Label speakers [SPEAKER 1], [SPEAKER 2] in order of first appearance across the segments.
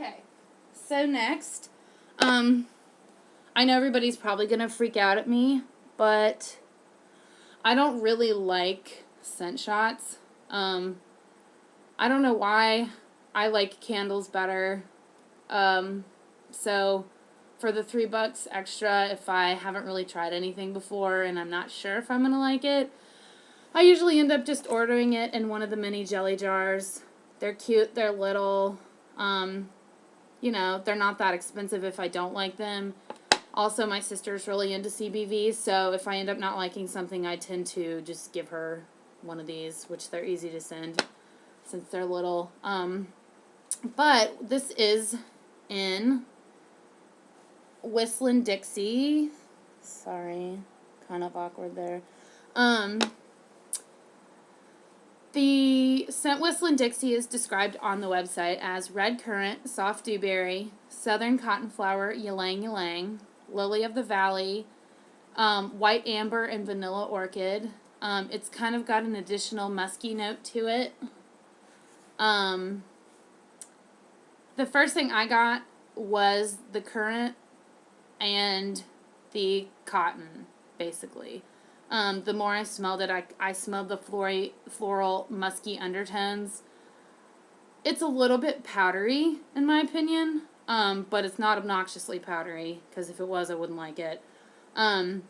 [SPEAKER 1] Okay, so next, I know everybody's probably going to freak out at me, but I don't really like scent shots. I don't know why. I like candles better. So for the $3 extra, if I haven't really tried anything before and I'm not sure if I'm going to like it, I usually end up just ordering it in one of the mini jelly jars. They're cute, they're little, you know, they're not that expensive if I don't like them. Also, my sister's really into CBV, so if I end up not liking something, I tend to just give her one of these, which they're easy to send since they're little. But this is in Whistlin Dixie. Sorry, kind of awkward there. The scent Whistlin Dixie is described on the website as red currant, soft dewberry, southern cottonflower, ylang ylang, lily of the valley, white amber, and vanilla orchid. It's kind of got an additional musky note to it. The first thing I got was the currant and the cotton, basically. The more I smelled it, I smelled the floral, musky undertones. It's a little bit powdery, in my opinion, but it's not obnoxiously powdery, because if it was, I wouldn't like it. Oh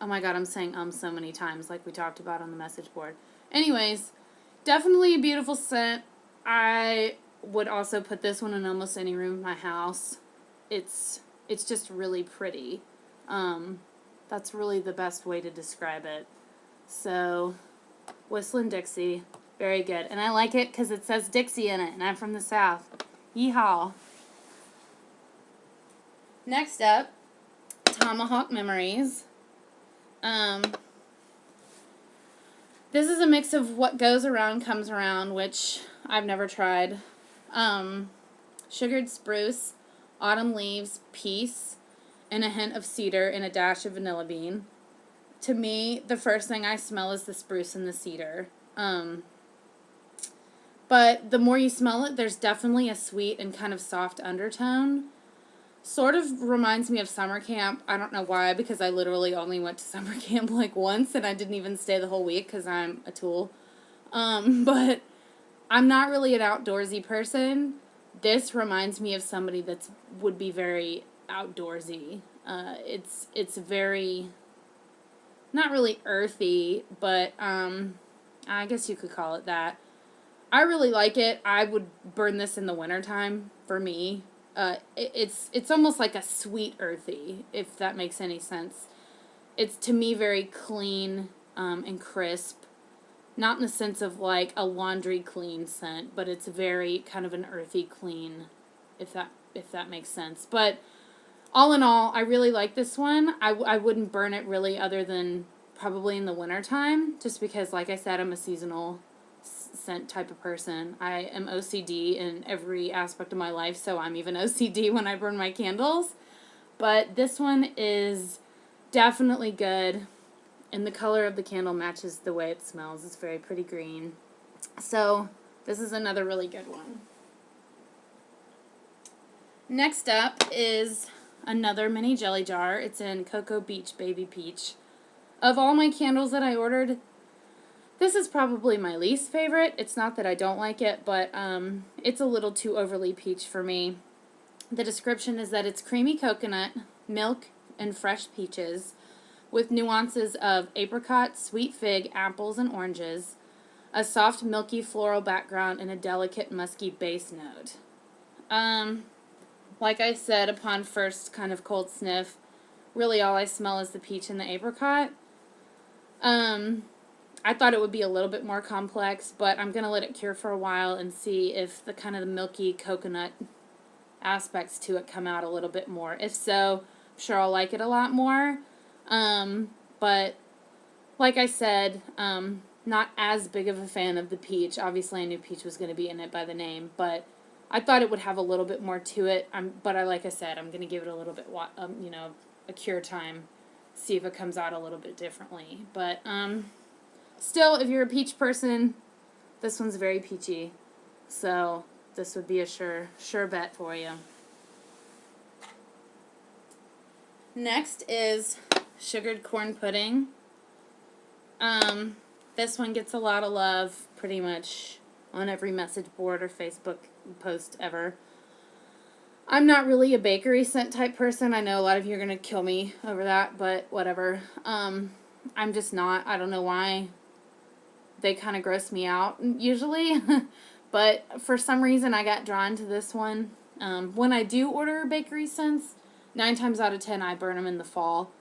[SPEAKER 1] my god, I'm saying so many times, like we talked about on the message board. Anyways, definitely a beautiful scent. I would also put this one in almost any room in my house. It's just really pretty. That's really the best way to describe it. So, Whistlin Dixie, very good. And I like it because it says Dixie in it, and I'm from the South. Yeehaw. Next up, Tomahawk Memories. This is a mix of what goes around comes around, which I've never tried. Sugared spruce, autumn leaves, peace, and a hint of cedar and a dash of vanilla bean. To me, the first thing I smell is the spruce and the cedar. But the more you smell it, there's definitely a sweet and kind of soft undertone. Sort of reminds me of summer camp. I don't know why, because I literally only went to summer camp like once, and I didn't even stay the whole week because I'm a tool. But I'm not really an outdoorsy person. This reminds me of somebody that would be very outdoorsy. It's very, not really earthy, but I guess you could call it that. I really like it. I would burn this in the wintertime for me. It's almost like a sweet earthy, if that makes any sense. It's, to me, very clean and crisp. Not in the sense of like a laundry clean scent, but it's very kind of an earthy clean, if that makes sense. But all in all, I really like this one. I wouldn't burn it really other than probably in the wintertime, just because, like I said, I'm a seasonal scent type of person. I am OCD in every aspect of my life, so I'm even OCD when I burn my candles. But this one is definitely good, and the color of the candle matches the way it smells. It's very pretty green. So this is another really good one. Next up is another mini jelly jar. It's in Coco Beach Baby Peach. Of all my candles that I ordered, this is probably my least favorite. It's not that I don't like it, but it's a little too overly peach for me. The description is that it's creamy coconut, milk, and fresh peaches, with nuances of apricot, sweet fig, apples, and oranges, a soft milky floral background, and a delicate musky base note. Like I said, upon first kind of cold sniff, really all I smell is the peach and the apricot. I thought it would be a little bit more complex, but I'm going to let it cure for a while and see if the kind of the milky coconut aspects to it come out a little bit more. If so, I'm sure I'll like it a lot more. But like I said, not as big of a fan of the peach. Obviously, I knew peach was going to be in it by the name, but I thought it would have a little bit more to it. But like I said, I'm going to give it a little bit, a cure time, see if it comes out a little bit differently. But still, if you're a peach person, this one's very peachy. So this would be a sure bet for you. Next is sugared corn pudding. This one gets a lot of love pretty much on every message board or Facebook post ever. I'm not really a bakery scent type person. I know a lot of you are going to kill me over that, but whatever. I'm just not. I don't know why. They kind of gross me out usually. But for some reason I got drawn to this one. When I do order bakery scents, 9 times out of 10 I burn them in the fall.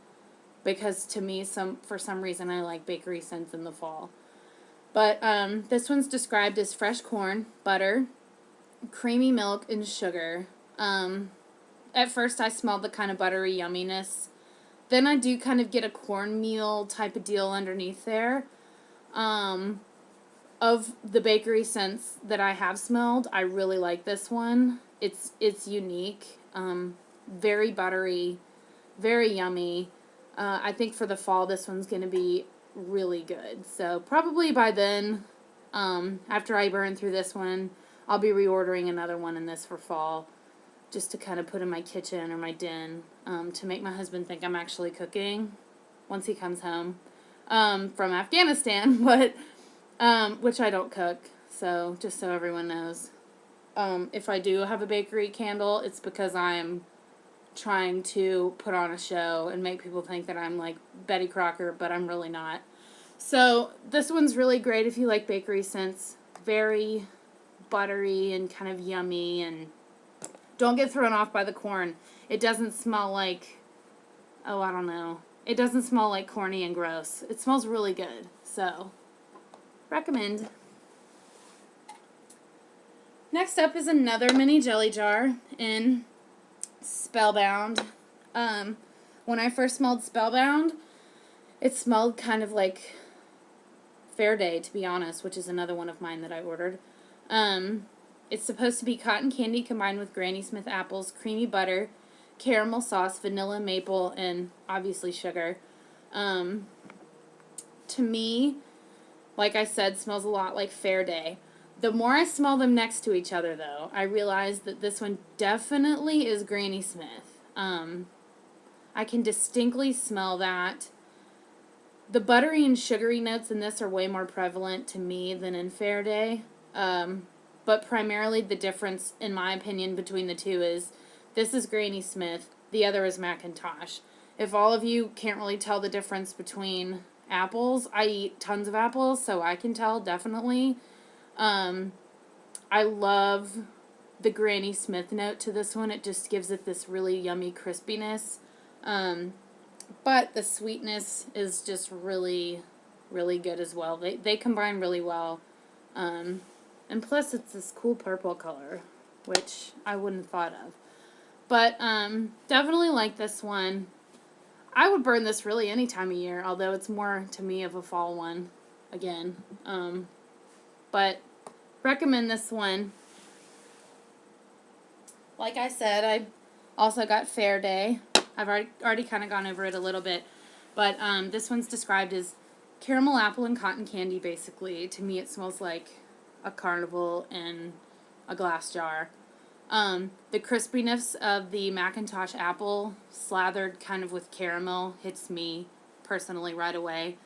[SPEAKER 1] Because to me, for some reason, I like bakery scents in the fall. But this one's described as fresh corn, butter, creamy milk, and sugar. At first, I smelled the kind of buttery yumminess. Then I do kind of get a cornmeal type of deal underneath there. Of the bakery scents that I have smelled, I really like this one. It's unique, very buttery, very yummy. I think for the fall, this one's going to be really good. So probably by then, after I burn through this one, I'll be reordering another one in this for fall, just to kind of put in my kitchen or my den, to make my husband think I'm actually cooking once he comes home from Afghanistan, but which I don't cook, so just so everyone knows. If I do have a bakery candle, it's because I'm trying to put on a show and make people think that I'm like Betty Crocker, but I'm really not. So this one's really great if you like bakery scents. Very buttery and kind of yummy, and don't get thrown off by the corn. It doesn't smell like, oh, I don't know. It doesn't smell like corny and gross. It smells really good. So, recommend. Next up is another mini jelly jar in Spellbound. When I first smelled Spellbound, it smelled kind of like Fair Day, to be honest, which is another one of mine that I ordered. It's supposed to be cotton candy combined with Granny Smith apples, creamy butter, caramel sauce, vanilla, maple, and obviously sugar. To me, like I said, smells a lot like Fair Day. The more I smell them next to each other, though, I realize that this one definitely is Granny Smith. I can distinctly smell that. The buttery and sugary notes in this are way more prevalent to me than in Fair Day. But primarily the difference, in my opinion, between the two is this is Granny Smith, the other is Macintosh. If all of you can't really tell the difference between apples, I eat tons of apples, so I can tell definitely. I love the Granny Smith note to this one. It just gives it this really yummy crispiness. But the sweetness is just really, really good as well. They combine really well. And plus it's this cool purple color, which I wouldn't have thought of. But definitely like this one. I would burn this really any time of year, although it's more to me of a fall one again. But recommend this one. Like I said, I also got Fair Day. I've already kind of gone over it a little bit. But this one's described as caramel, apple, and cotton candy, basically. To me, it smells like a carnival in a glass jar. The crispiness of the Macintosh apple slathered kind of with caramel hits me personally right away.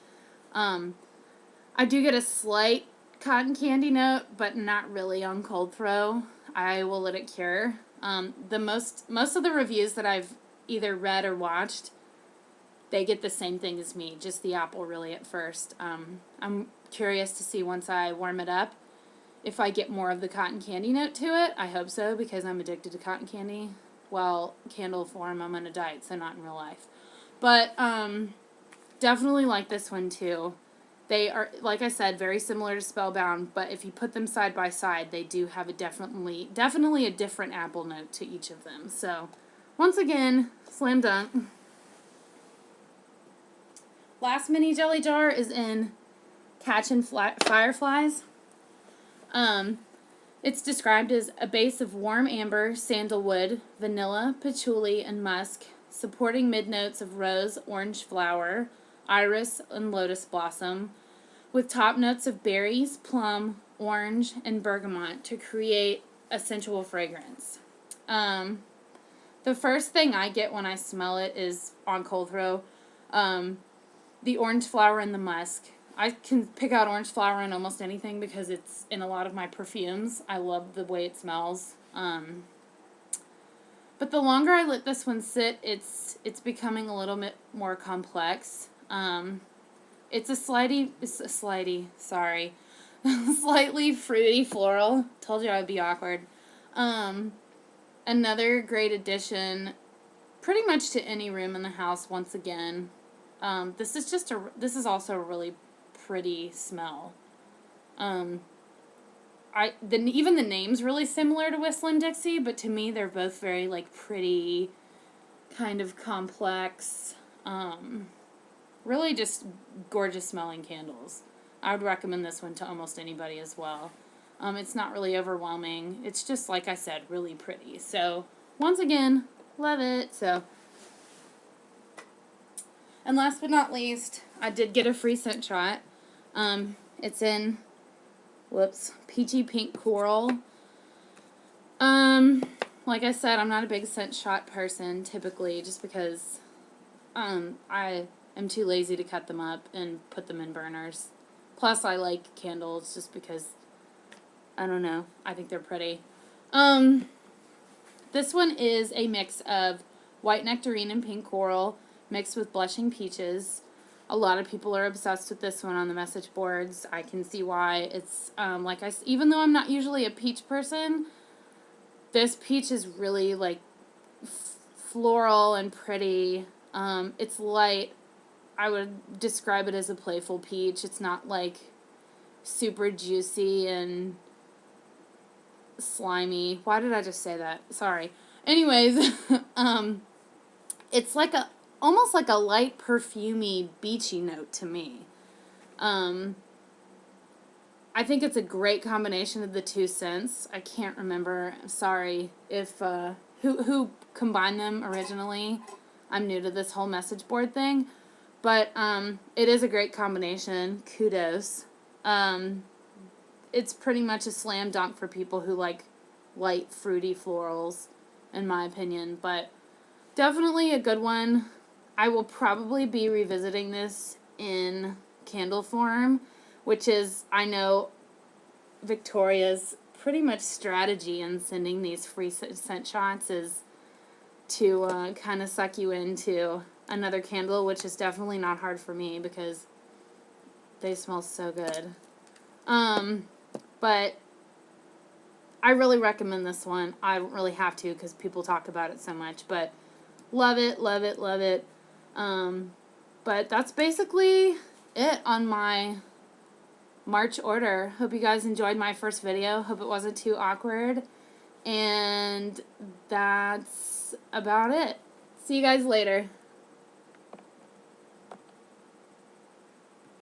[SPEAKER 1] I do get a slight cotton candy note, but not really on cold throw. I will let it cure. Most of the reviews that I've either read or watched, they get the same thing as me, just the apple really at first. I'm curious to see once I warm it up if I get more of the cotton candy note to it. I hope so, because I'm addicted to cotton candy. Well, candle form, I'm on a diet, so not in real life. But definitely like this one too. They are, like I said, very similar to Spellbound, but if you put them side by side, they do have a definitely a different apple note to each of them. So, once again, slam dunk. Last mini jelly jar is in Catchin Fireflies. It's described as a base of warm amber, sandalwood, vanilla, patchouli, and musk, supporting mid-notes of rose, orange flower, iris, and lotus blossom, with top notes of berries, plum, orange, and bergamot to create a sensual fragrance. The first thing I get when I smell it is, on cold throw, the orange flower and the musk. I can pick out orange flower in almost anything because it's in a lot of my perfumes. I love the way it smells. But the longer I let this one sit, it's becoming a little bit more complex. It's a slightly fruity floral. Told you I would be awkward. Another great addition, pretty much to any room in the house. Once again, this is also a really pretty smell. Even the name's really similar to Whistlin Dixie, but to me they're both very like pretty, kind of complex, really just gorgeous smelling candles. I would recommend this one to almost anybody as well. It's not really overwhelming. It's just, like I said, really pretty. So, once again, love it. So, and last but not least, I did get a free scent shot. It's in, Peachy Pink Coral. Like I said, I'm not a big scent shot person, typically, just because, I am too lazy to cut them up and put them in burners. Plus, I like candles just because, I don't know, I think they're pretty. This one is a mix of white nectarine and pink coral mixed with blushing peaches. A lot of people are obsessed with this one on the message boards. I can see why. It's, even though I'm not usually a peach person, this peach is really, like, floral and pretty. It's light. I would describe it as a playful peach. It's not, like, super juicy and slimy. Why did I just say that? Sorry. Anyways, it's like almost like a light perfumey beachy note to me. I think it's a great combination of the two scents. I can't remember. Sorry if who combined them originally. I'm new to this whole message board thing, but it is a great combination. Kudos. It's pretty much a slam dunk for people who like light, fruity florals, in my opinion. But definitely a good one. I will probably be revisiting this in candle form, which is, I know, Victoria's pretty much strategy in sending these free scent shots is to kind of suck you into another candle, which is definitely not hard for me because they smell so good. But I really recommend this one. I don't really have to because people talk about it so much, but love it, love it, love it. But that's basically it on my March order. Hope you guys enjoyed my first video. Hope it wasn't too awkward. And that's about it. See you guys later.